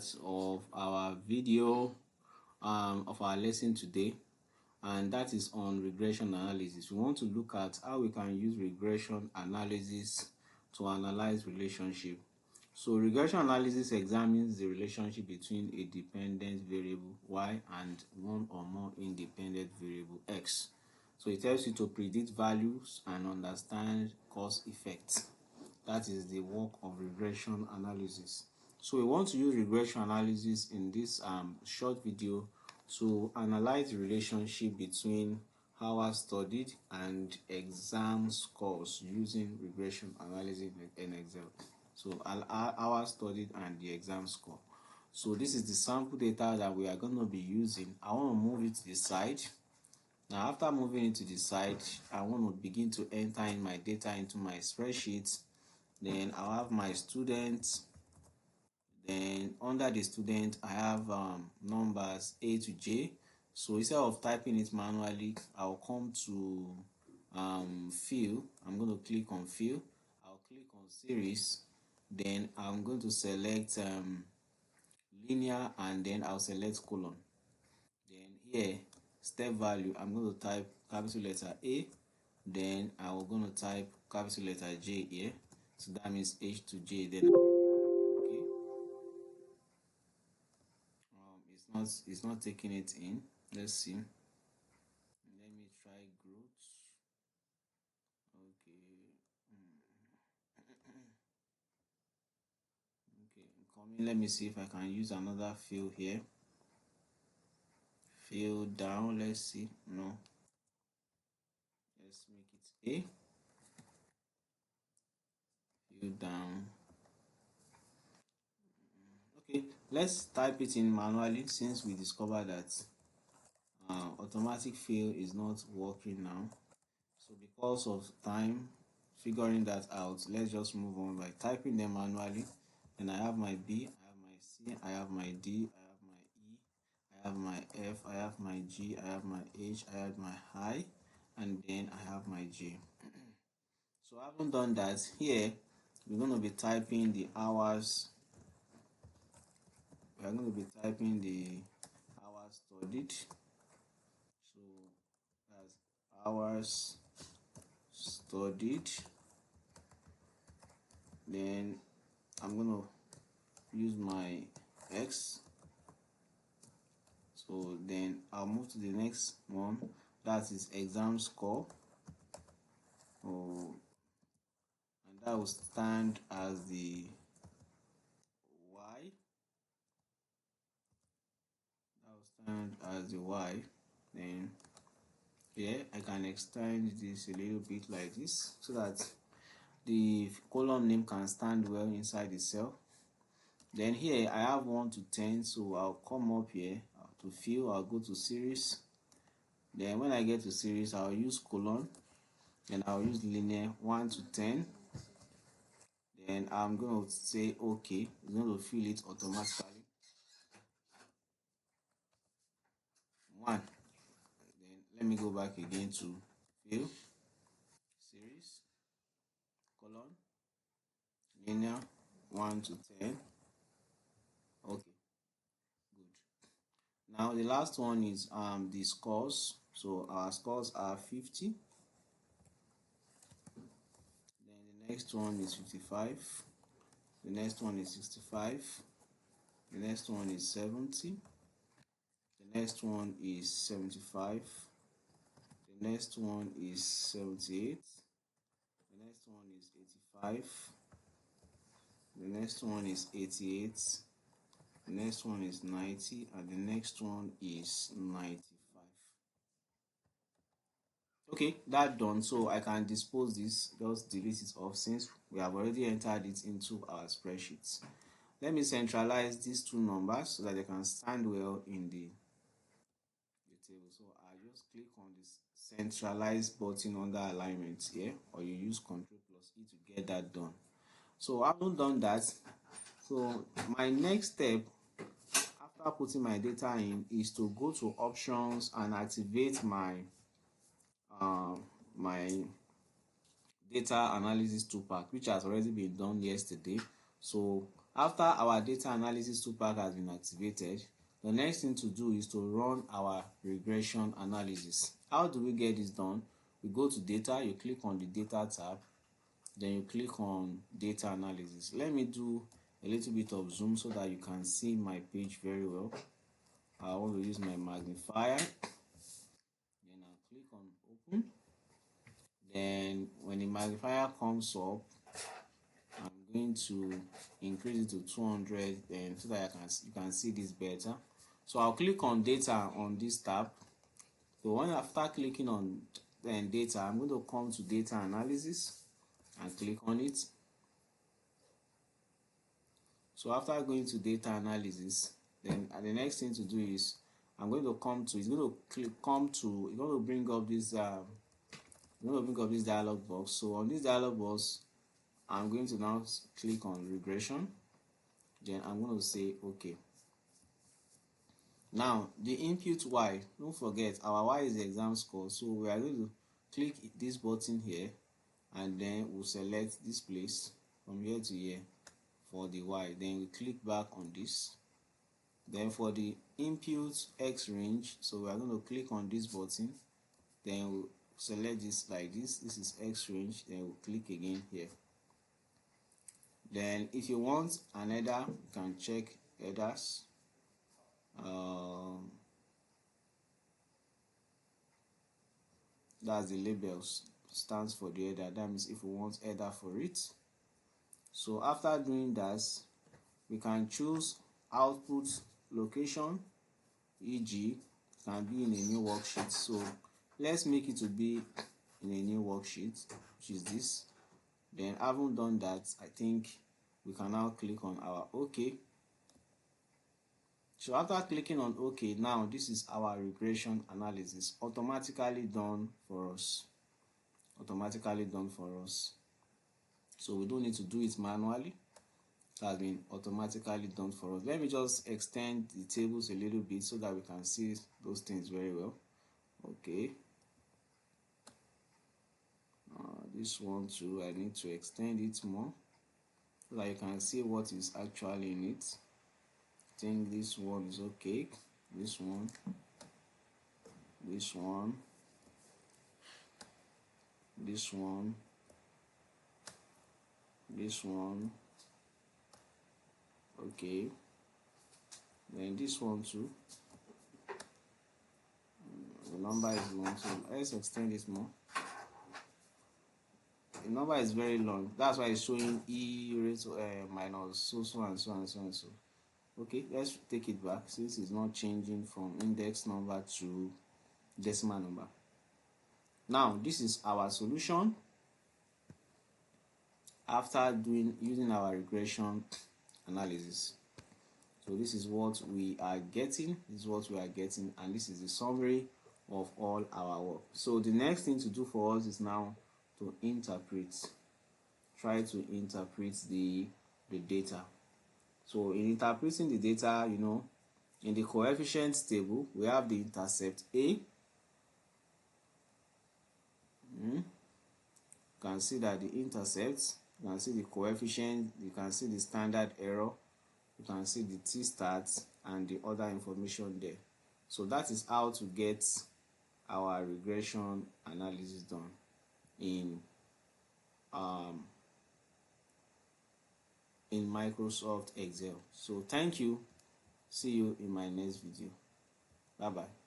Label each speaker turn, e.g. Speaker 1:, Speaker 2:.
Speaker 1: part of our video of our lesson today, and that is on regression analysis. We want to look at how we can use regression analysis to analyze relationship. So regression analysis examines the relationship between a dependent variable y and one or more independent variable x. So it helps you to predict values and understand cause effects. That is the work of regression analysis. So we want to use regression analysis in this short video to analyze the relationship between hours studied and exam scores using regression analysis in Excel. So hours studied and the exam score. So this is the sample data that we are going to be using. I want to move it to the side. Now after moving it to the side, I want to begin to enter in my data into my spreadsheet. Then I'll have my students. Then under the student, I have numbers A to J. So instead of typing it manually, I'll come to fill. I'm going to click on fill. I'll click on series. Then I'm going to select linear, and then I'll select colon. Then here, step value, I'm going to type capital letter A. Then I'm going to type capital letter J here. So that means H to J. Then okay, it's not taking it in. Let's see. Let me try growth. Okay. Okay, coming. Let me see if I can use another fill here. Fill down. Let's see. No. Let's make it A. Fill down. Okay, let's type it in manually since we discovered that automatic fill is not working now. So because of time figuring that out, let's just move on by typing them manually. And I have my B, I have my C, I have my D, I have my E, I have my F, I have my G, I have my H, I have my I, and then I have my J. So I haven't done that. Here we're going to be typing the hours. We are going to be typing the hours studied. So that's hours studied. Then I'm going to use my X. So then I'll move to the next one. That is exam score. Oh, and that will stand as the Y. That will stand as the Y. Then here I can extend this a little bit like this so that the column name can stand well inside the cell. Then here I have 1 to 10, so I'll come up here to fill. I'll go to series. Then when I get to series, I'll use colon. Then I'll use linear 1 to 10. Then I'm going to say OK. It's going to fill it automatically. 1. Then let me go back again to fill, series, colon, linear 1 to 10. Okay, good. Now the last one is the scores. So our scores are 50. Then the next one is 55. The next one is 65. The next one is 70. The next one is 75. The next one is 78. The next one is 85. The next one is 88. The next one is 90, and the next one is 95. Okay, that's done. So I can dispose this, just delete it off since we have already entered it into our spreadsheets. Let me centralize these two numbers so that they can stand well in the table. So I just click on this centralize button under alignment here, or you use Ctrl+E to get that done. So I haven't done that. So my next step after putting my data in is to go to options and activate my my data analysis toolpath, which has already been done yesterday. So After our data analysis toolpack has been activated, the next thing to do is to run our regression analysis. How do we get this done? We go to data, you click on the data tab, then you click on data analysis. Let me do a little bit of zoom so that you can see my page very well. I want to use my magnifier, then I'll click on open. Then when the magnifier comes up, I'm going to increase it to 200 then so that you can see this better. So I'll click on data on this tab. So when after clicking on data, I'm going to come to data analysis and click on it. So after going to data analysis, then the next thing to do is I'm going to come to, it's going to bring up this dialog box. So on this dialog box, I'm going to now click on regression, then I'm going to say okay. Now the input y, don't forget our y is the exam score, so we are going to click this button here and then we'll select this place from here to here for the y. Then we click back on this. Then for the input x range, so we are going to click on this button, then we'll select this like this is x range, then we'll click again here. Then if you want an header, you can check headers. That's the labels, stands for the header. That means if we want header for it. So after doing that, we can choose output location, e.g. can be in a new worksheet. So let's make it to be in a new worksheet, which is this. Then having done that, I think we can now click on our OK. So after clicking on OK, now this is our regression analysis automatically done for us. So we don't need to do it manually. It has been automatically done for us. Let me just extend the tables a little bit so that we can see those things very well. Okay. This one too, I need to extend it more so that you can see what is actually in it. I think this one is okay. This one, this one, this one, this one, okay. Then this one too. The number is long, so let's extend it more. The number is very long. That's why it's showing e raised to minus so and so and so and so. Okay, let's take it back since it's not changing from index number to decimal number. Now this is our solution after using our regression analysis. So this is what we are getting, and this is the summary of all our work. So the next thing to do for us is now to try to interpret the data. So in interpreting the data, in the coefficients table, we have the intercept A. You can see that the intercepts, you can see the coefficient, you can see the standard error, you can see the t-stats and the other information there. So that is how to get our regression analysis done in Microsoft Excel. So thank you. See you in my next video. Bye bye.